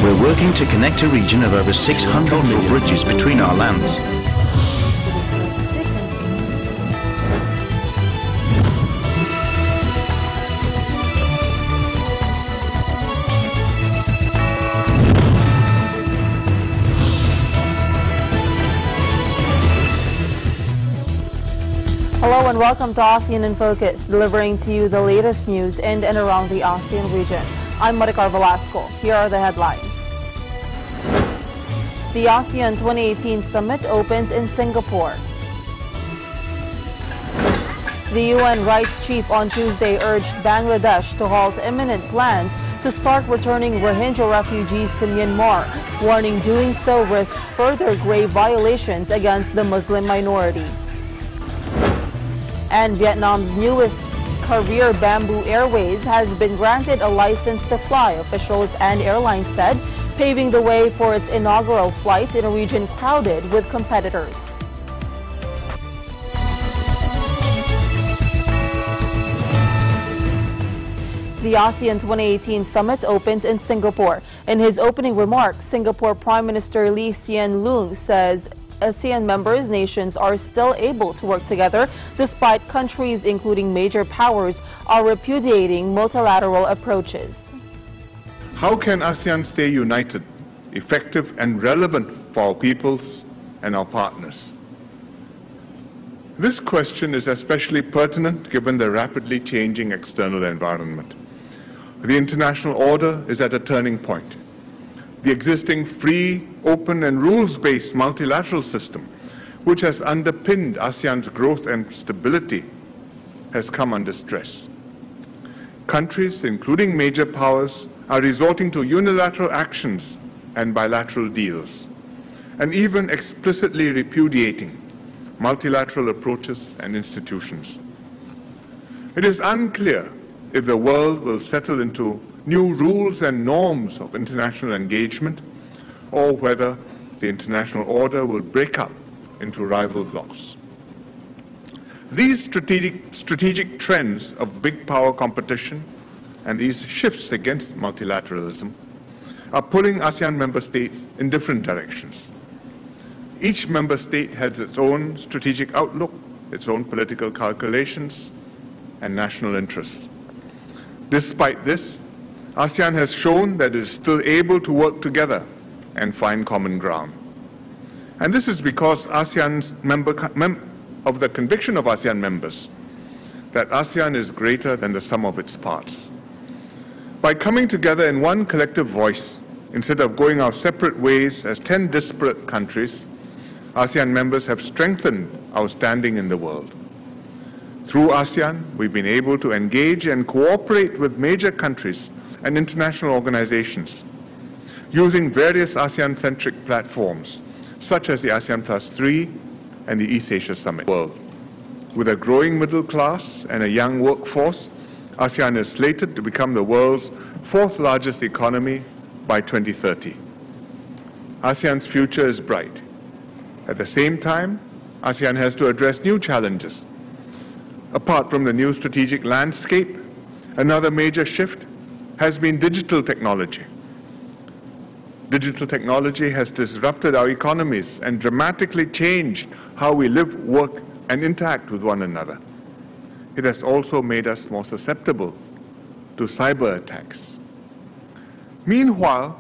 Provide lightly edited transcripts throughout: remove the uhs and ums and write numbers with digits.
We're working to connect a region of over 600 cultural bridges between our lands. Hello and welcome to ASEAN in Focus, delivering to you the latest news in and around the ASEAN region. I'm Maricar Velasco. Here are the headlines. The ASEAN 2018 Summit opens in Singapore. The UN Rights Chief on Tuesday urged Bangladesh to halt imminent plans to start returning Rohingya refugees to Myanmar, warning doing so risks further grave violations against the Muslim minority. And Vietnam's newest carrier, Bamboo Airways, has been granted a license to fly, officials and airlines said, paving the way for its inaugural flight in a region crowded with competitors. The ASEAN 2018 Summit opens in Singapore. In his opening remarks, Singapore Prime Minister Lee Hsien Loong says ASEAN members nations are still able to work together despite countries, including major powers, are repudiating multilateral approaches. How can ASEAN stay united, effective and relevant for our peoples and our partners? This question is especially pertinent given the rapidly changing external environment. The international order is at a turning point. The existing free, open and rules-based multilateral system, which has underpinned ASEAN's growth and stability, has come under stress. Countries, including major powers, are resorting to unilateral actions and bilateral deals, and even explicitly repudiating multilateral approaches and institutions. It is unclear if the world will settle into new rules and norms of international engagement, or whether the international order will break up into rival blocs. These strategic trends of big power competition and these shifts against multilateralism are pulling ASEAN member states in different directions. Each member state has its own strategic outlook, its own political calculations, and national interests. Despite this, ASEAN has shown that it is still able to work together and find common ground. And this is because ASEAN's of the conviction of ASEAN members that ASEAN is greater than the sum of its parts. By coming together in one collective voice, instead of going our separate ways as 10 disparate countries, ASEAN members have strengthened our standing in the world. Through ASEAN, we've been able to engage and cooperate with major countries and international organizations, using various ASEAN-centric platforms, such as the ASEAN +3 and the East Asia Summit. With a growing middle class and a young workforce, ASEAN is slated to become the world's 4th largest economy by 2030. ASEAN's future is bright. At the same time, ASEAN has to address new challenges. Apart from the new strategic landscape, another major shift has been digital technology. Digital technology has disrupted our economies and dramatically changed how we live, work, and interact with one another. It has also made us more susceptible to cyber attacks. Meanwhile,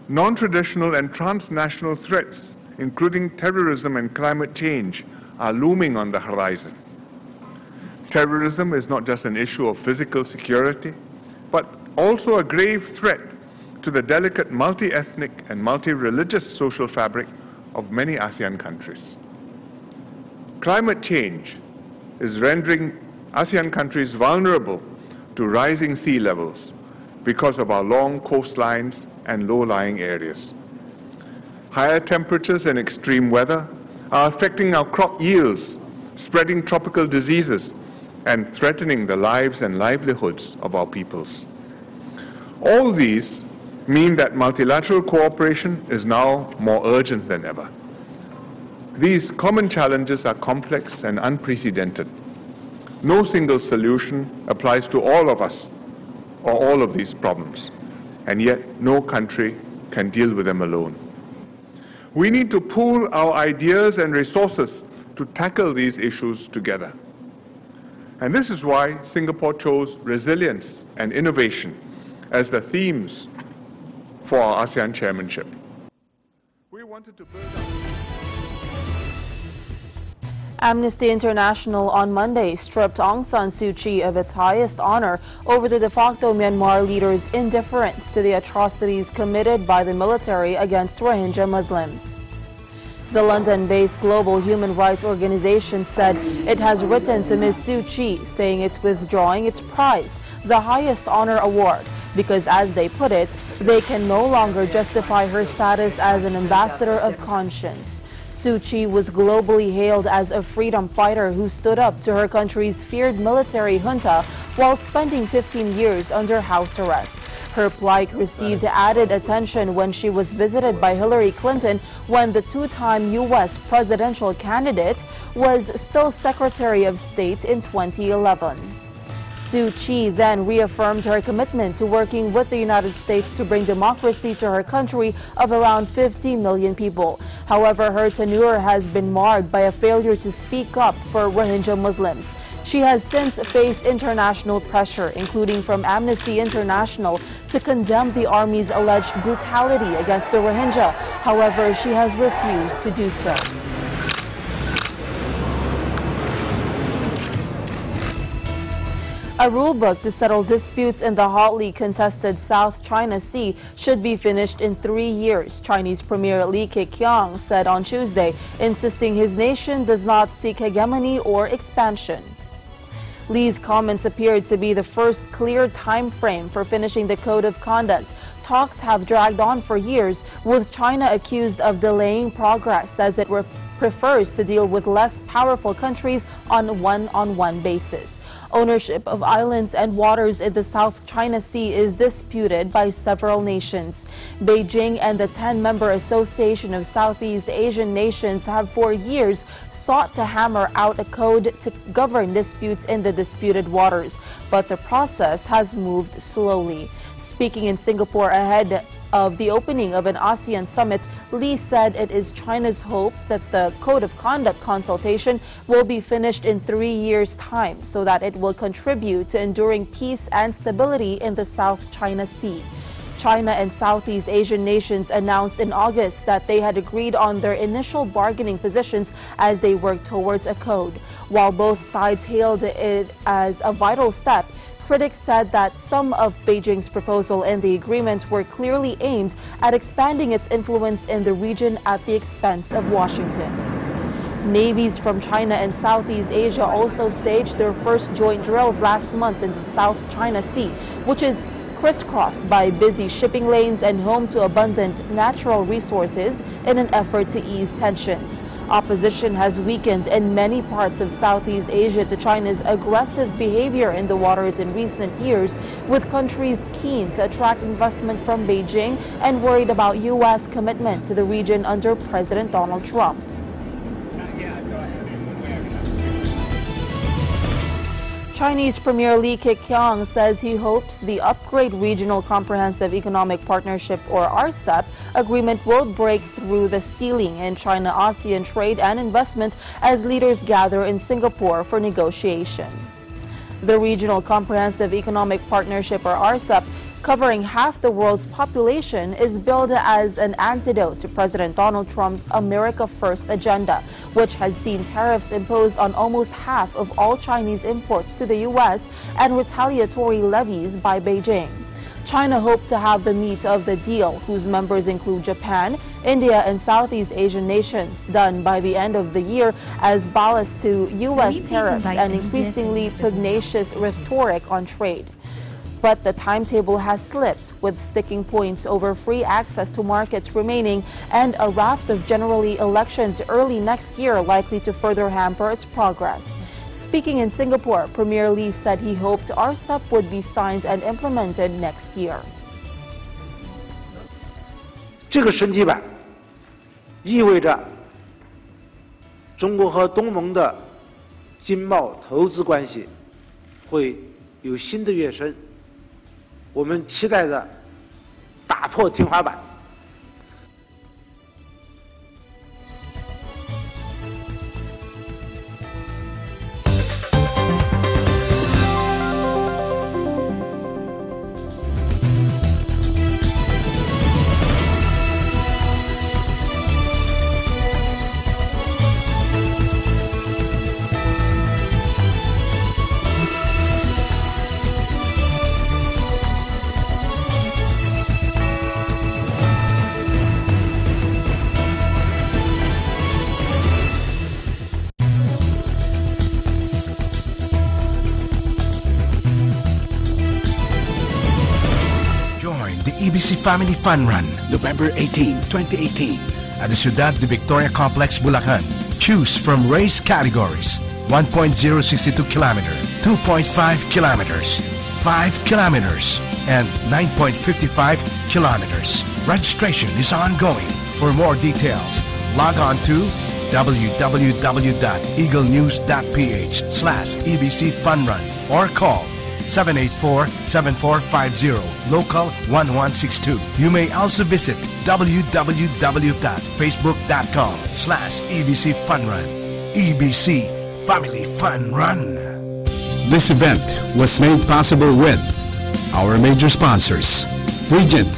non-traditional and transnational threats, including terrorism and climate change, are looming on the horizon. Terrorism is not just an issue of physical security, but also a grave threat to the delicate multi-ethnic and multi-religious social fabric of many ASEAN countries. Climate change is rendering ASEAN countries vulnerable to rising sea levels because of our long coastlines and low-lying areas. Higher temperatures and extreme weather are affecting our crop yields, spreading tropical diseases, and threatening the lives and livelihoods of our peoples. All these mean that multilateral cooperation is now more urgent than ever. These common challenges are complex and unprecedented. No single solution applies to all of us or all of these problems, and yet no country can deal with them alone. We need to pool our ideas and resources to tackle these issues together. And this is why Singapore chose resilience and innovation as the themes for our ASEAN chairmanship. We wanted to build up. Amnesty International on Monday stripped Aung San Suu Kyi of its highest honor over the de facto Myanmar leader's indifference to the atrocities committed by the military against Rohingya Muslims. The London-based global human rights organization said it has written to Ms. Suu Kyi saying it's withdrawing its prize, the highest honor award, because, as they put it, they can no longer justify her status as an ambassador of conscience. Suu Kyi was globally hailed as a freedom fighter who stood up to her country's feared military junta while spending 15 years under house arrest. Her plight received added attention when she was visited by Hillary Clinton when the two-time U.S. presidential candidate was still Secretary of State in 2011. Suu Kyi then reaffirmed her commitment to working with the United States to bring democracy to her country of around 50 million people. However, her tenure has been marred by a failure to speak up for Rohingya Muslims. She has since faced international pressure, including from Amnesty International, to condemn the army's alleged brutality against the Rohingya. However, she has refused to do so. A rulebook to settle disputes in the hotly contested South China Sea should be finished in 3 years, Chinese Premier Li Keqiang said on Tuesday, insisting his nation does not seek hegemony or expansion. Li's comments appeared to be the first clear time frame for finishing the Code of Conduct. Talks have dragged on for years, with China accused of delaying progress as it prefers to deal with less powerful countries on a one-on-one basis. Ownership of islands and waters in the South China Sea is disputed by several nations. Beijing and the 10-member Association of Southeast Asian Nations have for years sought to hammer out a code to govern disputes in the disputed waters, but the process has moved slowly. Speaking in Singapore ahead of the opening of an ASEAN summit, Li said it is China's hope that the Code of Conduct consultation will be finished in 3 years' time so that it will contribute to enduring peace and stability in the South China Sea. China and Southeast Asian nations announced in August that they had agreed on their initial bargaining positions as they worked towards a code. While both sides hailed it as a vital step, critics said that some of Beijing's proposal in the agreement were clearly aimed at expanding its influence in the region at the expense of Washington. Navies from China and Southeast Asia also staged their first joint drills last month in the South China Sea, which is crisscrossed by busy shipping lanes and home to abundant natural resources in an effort to ease tensions. Opposition has weakened in many parts of Southeast Asia to China's aggressive behavior in the waters in recent years, with countries keen to attract investment from Beijing and worried about U.S. commitment to the region under President Donald Trump. Chinese Premier Li Keqiang says he hopes the Upgrade Regional Comprehensive Economic Partnership, or RCEP, agreement will break through the ceiling in China-ASEAN trade and investment as leaders gather in Singapore for negotiation. The Regional Comprehensive Economic Partnership, or RCEP, covering half the world's population, is billed as an antidote to President Donald Trump's America First agenda, which has seen tariffs imposed on almost half of all Chinese imports to the U.S. and retaliatory levies by Beijing. China hoped to have the meat of the deal, whose members include Japan, India, and Southeast Asian nations, done by the end of the year as ballast to U.S. tariffs and increasingly pugnacious rhetoric on trade. But the timetable has slipped, with sticking points over free access to markets remaining and a raft of general elections early next year likely to further hamper its progress. Speaking in Singapore, Premier Li said he hoped RCEP would be signed and implemented next year. 这个升级版意味着中国和东盟的经贸投资关系会有新的跃升。我们期待着打破天花板， EBC Family Fun Run, November 18, 2018, at the Ciudad de Victoria Complex, Bulacan. Choose from race categories: 1.062 kilometer, 2.5 kilometers, 5 kilometers, and 9.55 kilometers. Registration is ongoing. For more details, log on to www.eaglenews.ph/EBC Fun Run or call 784-7450, local 1162. You may also visit www.facebook.com/EBC Fun Run. EBC Family Fun Run. This event was made possible with our major sponsors: Regent,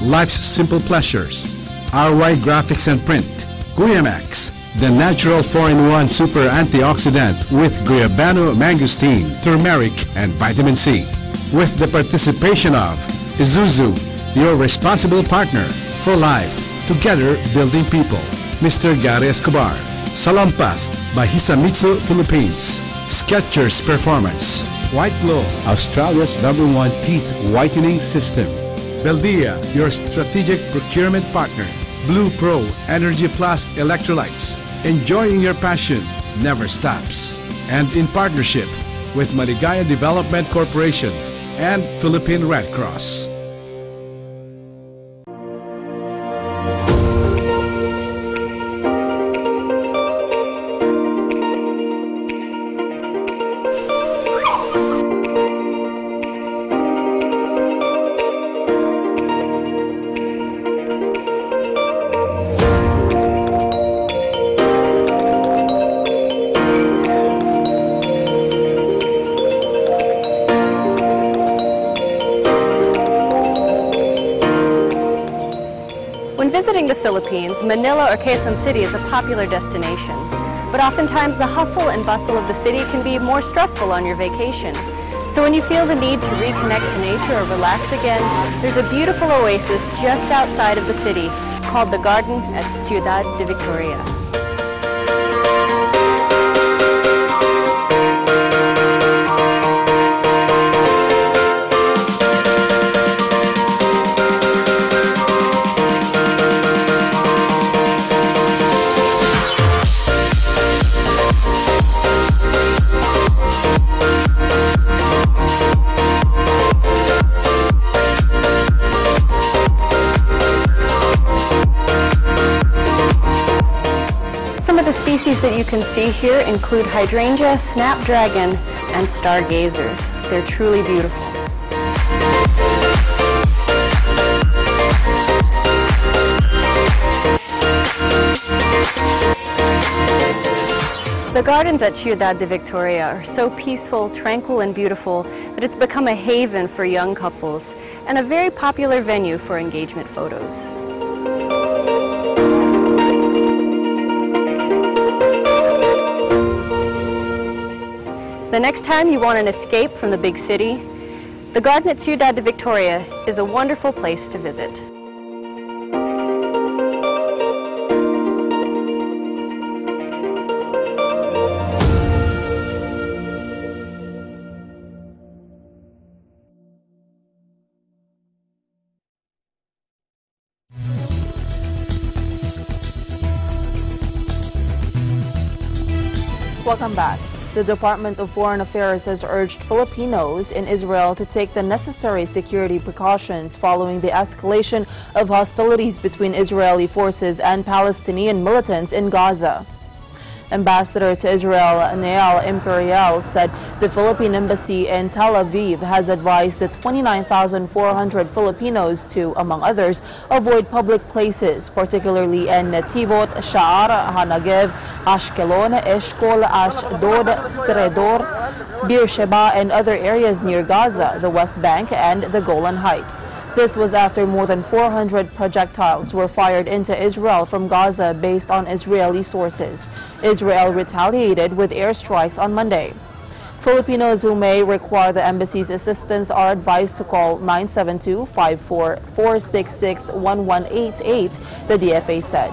Life's Simple Pleasures, RY Graphics and Print, Guyamax, the natural 4-in-1 super antioxidant with guayabano mangosteen, turmeric, and vitamin C. With the participation of ISUZU, your responsible partner for life, together building people, Mr. Gary Escobar, Salampas by Hisamitsu Philippines, SKECHERS Performance, White Glow, Australia's #1 teeth whitening system, Beldia, your strategic procurement partner, PRO ENERGY+ELECTROLYTES. Enjoying your passion never stops. And in partnership with Maligaya Development Corporation and Philippine Red Cross. When visiting the Philippines, Manila or Quezon City is a popular destination. But oftentimes the hustle and bustle of the city can be more stressful on your vacation. So when you feel the need to reconnect to nature or relax again, there's a beautiful oasis just outside of the city called the Garden at Ciudad de Victoria. Some of the species that you can see here include hydrangea, snapdragon, and stargazers. They're truly beautiful. The gardens at Ciudad de Victoria are so peaceful, tranquil, and beautiful that it's become a haven for young couples and a very popular venue for engagement photos. The next time you want an escape from the big city, the garden at Ciudad de Victoria is a wonderful place to visit. Welcome back. The Department of Foreign Affairs has urged Filipinos in Israel to take the necessary security precautions following the escalation of hostilities between Israeli forces and Palestinian militants in Gaza. Ambassador to Israel, Neal Imperial, said the Philippine embassy in Tel Aviv has advised the 29,400 Filipinos to, among others, avoid public places, particularly in Netivot, Sha'ar, HaNegev, Ashkelon, Eshkol, Ashdod, Stredor, Beersheba, and other areas near Gaza, the West Bank, and the Golan Heights. This was after more than 400 projectiles were fired into Israel from Gaza based on Israeli sources. Israel retaliated with airstrikes on Monday. Filipinos who may require the embassy's assistance are advised to call 972-466-1188, the DFA said.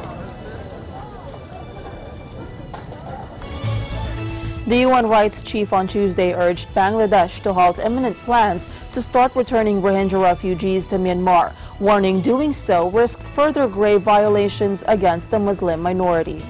The UN rights chief on Tuesday urged Bangladesh to halt imminent plans to start returning Rohingya refugees to Myanmar, warning doing so risked further grave violations against the Muslim minority.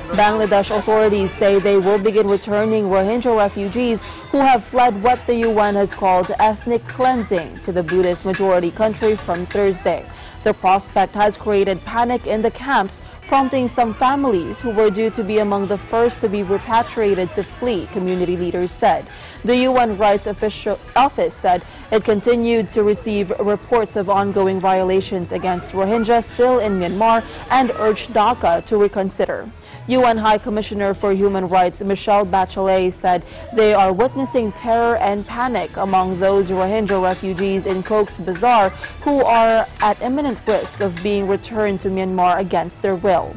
Bangladesh authorities say they will begin returning Rohingya refugees who have fled what the UN has called ethnic cleansing to the Buddhist majority country from Thursday. The prospect has created panic in the camps, prompting some families who were due to be among the first to be repatriated to flee, community leaders said. The UN Rights Office said it continued to receive reports of ongoing violations against Rohingya still in Myanmar and urged Dhaka to reconsider. UN High Commissioner for Human Rights Michelle Bachelet said they are witnessing terror and panic among those Rohingya refugees in Cox's Bazar who are at imminent risk of being returned to Myanmar against their will.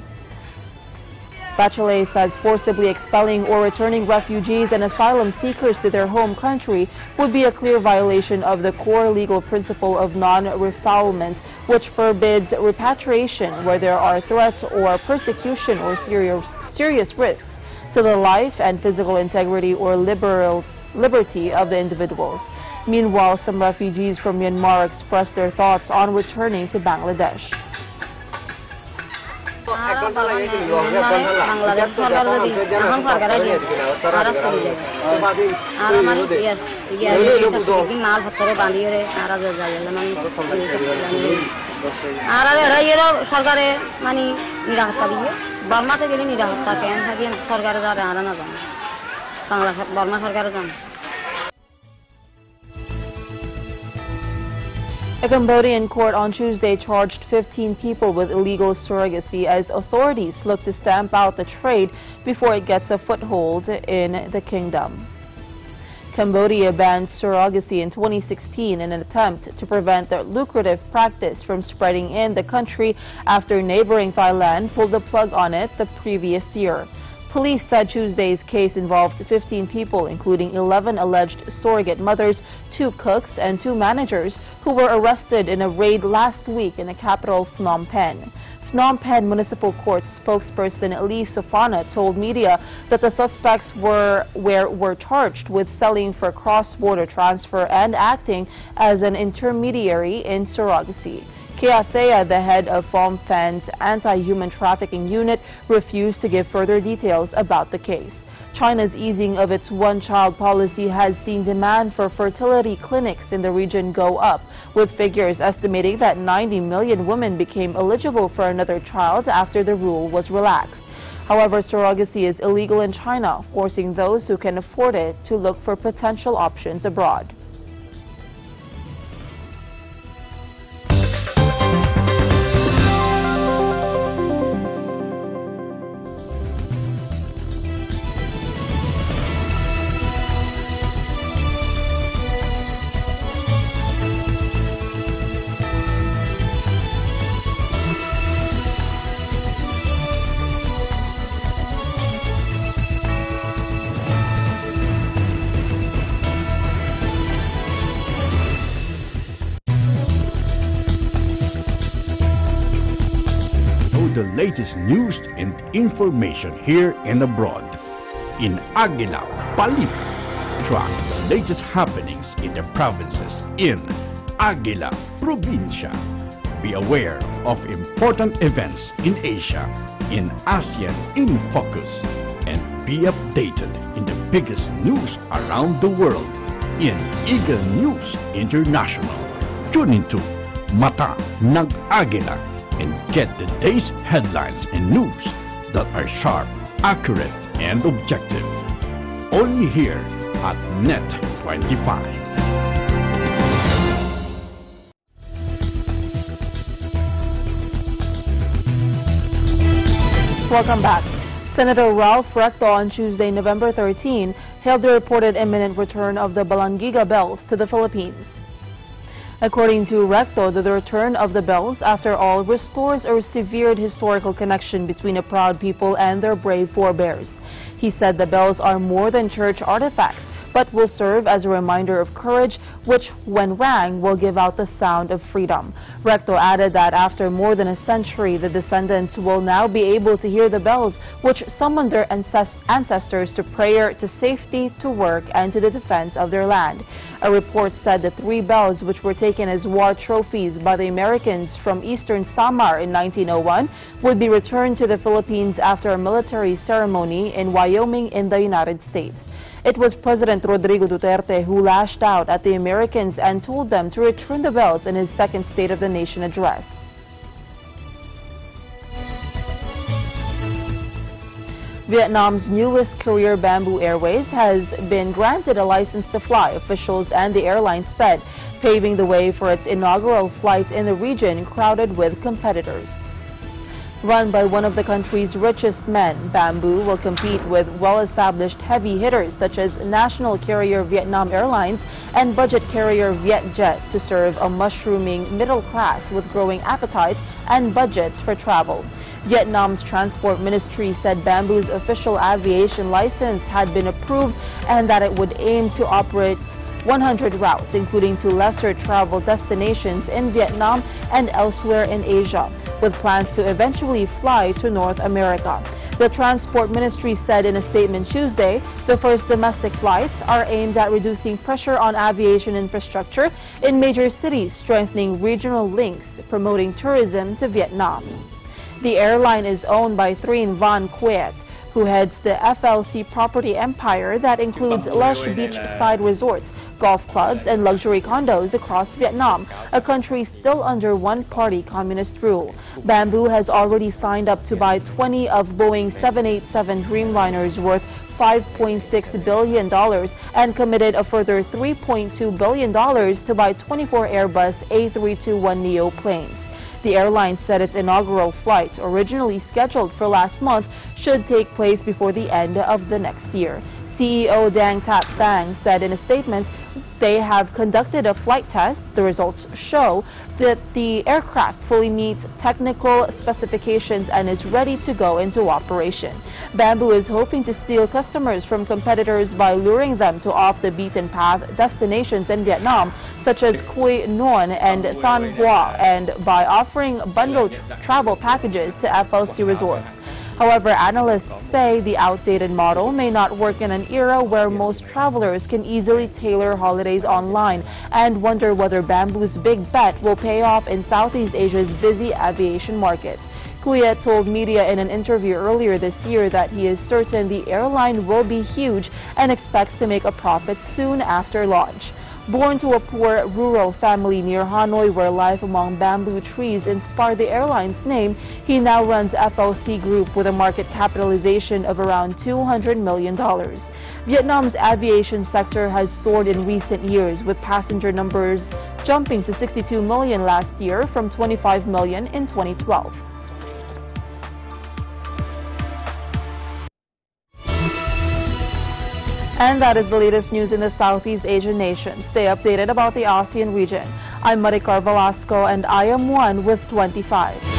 Bachelet says forcibly expelling or returning refugees and asylum seekers to their home country would be a clear violation of the core legal principle of non-refoulement, which forbids repatriation where there are threats or persecution or serious risks to the life and physical integrity or liberty of the individuals. Meanwhile, some refugees from Myanmar expressed their thoughts on returning to Bangladesh. A Cambodian court on Tuesday charged 15 people with illegal surrogacy as authorities look to stamp out the trade before it gets a foothold in the kingdom. Cambodia banned surrogacy in 2016 in an attempt to prevent the lucrative practice from spreading in the country after neighboring Thailand pulled the plug on it the previous year. Police said Tuesday's case involved 15 people, including 11 alleged surrogate mothers, 2 cooks, and 2 managers, who were arrested in a raid last week in the capital, Phnom Penh. Phnom Penh Municipal Court spokesperson Lee Sofana told media that the suspects were charged with selling for cross-border transfer and acting as an intermediary in surrogacy. Kia Thea, the head of Phnom Penh's anti-human trafficking unit, refused to give further details about the case. China's easing of its one-child policy has seen demand for fertility clinics in the region go up, with figures estimating that 90 million women became eligible for another child after the rule was relaxed. However, surrogacy is illegal in China, forcing those who can afford it to look for potential options abroad. The latest news and information here and abroad. In Aguila, Balita, track the latest happenings in the provinces in Aguila, Provincia. Be aware of important events in Asia, in ASEAN in focus, and be updated in the biggest news around the world in Eagle News International. Tune into Mata ng Aguila and get the day's headlines and news that are sharp, accurate, and objective. Only here at Net 25. Welcome back. Senator Ralph Recto on Tuesday, November 13, hailed the reported imminent return of the Balangiga bells to the Philippines. According to Recto, the return of the bells, after all, restores a severed historical connection between a proud people and their brave forebears. He said the bells are more than church artifacts, but will serve as a reminder of courage, which, when rang, will give out the sound of freedom. Recto added that after more than a century, the descendants will now be able to hear the bells, which summoned their ancestors to prayer, to safety, to work, and to the defense of their land. A report said the 3 bells, which were taken taken as war trophies by the Americans from Eastern Samar in 1901 would be returned to the Philippines after a military ceremony in Wyoming in the United States. It was President Rodrigo Duterte who lashed out at the Americans and told them to return the bells in his second State of the Nation address. Vietnam's newest carrier, Bamboo Airways, has been granted a license to fly, officials and the airline said, paving the way for its inaugural flight in the region crowded with competitors. Run by one of the country's richest men, Bamboo will compete with well-established heavy hitters such as national carrier Vietnam Airlines and budget carrier Vietjet to serve a mushrooming middle class with growing appetites and budgets for travel. Vietnam's Transport Ministry said Bamboo's official aviation license had been approved and that it would aim to operate 100 routes, including to lesser travel destinations in Vietnam and elsewhere in Asia, with plans to eventually fly to North America. The Transport Ministry said in a statement Tuesday, the first domestic flights are aimed at reducing pressure on aviation infrastructure in major cities, strengthening regional links, promoting tourism to Vietnam. The airline is owned by Trinh Van Quet, who heads the FLC property empire that includes lush beachside resorts, golf clubs, and luxury condos across Vietnam, a country still under one-party communist rule. Bamboo has already signed up to buy 20 of Boeing 787 Dreamliners worth $5.6 billion and committed a further $3.2 billion to buy 24 Airbus A321neo planes. The airline said its inaugural flight, originally scheduled for last month, should take place before the end of the next year. CEO Dang Tat Thang said in a statement they have conducted a flight test. The results show that the aircraft fully meets technical specifications and is ready to go into operation. Bamboo is hoping to steal customers from competitors by luring them to off-the-beaten-path destinations in Vietnam, such as Quy Nhon and Thanh Hoa, and by offering bundled travel packages to FLC resorts. However, analysts say the outdated model may not work in an era where most travelers can easily tailor holidays online and wonder whether Bamboo's big bet will pay off in Southeast Asia's busy aviation market. Kuyet told media in an interview earlier this year that he is certain the airline will be huge and expects to make a profit soon after launch. Born to a poor rural family near Hanoi where life among bamboo trees inspired the airline's name, he now runs FLC Group with a market capitalization of around $200 million. Vietnam's aviation sector has soared in recent years, with passenger numbers jumping to 62 million last year from 25 million in 2012. And that is the latest news in the Southeast Asian nations. Stay updated about the ASEAN region. I'm Maricar Velasco and I am 1 with 25.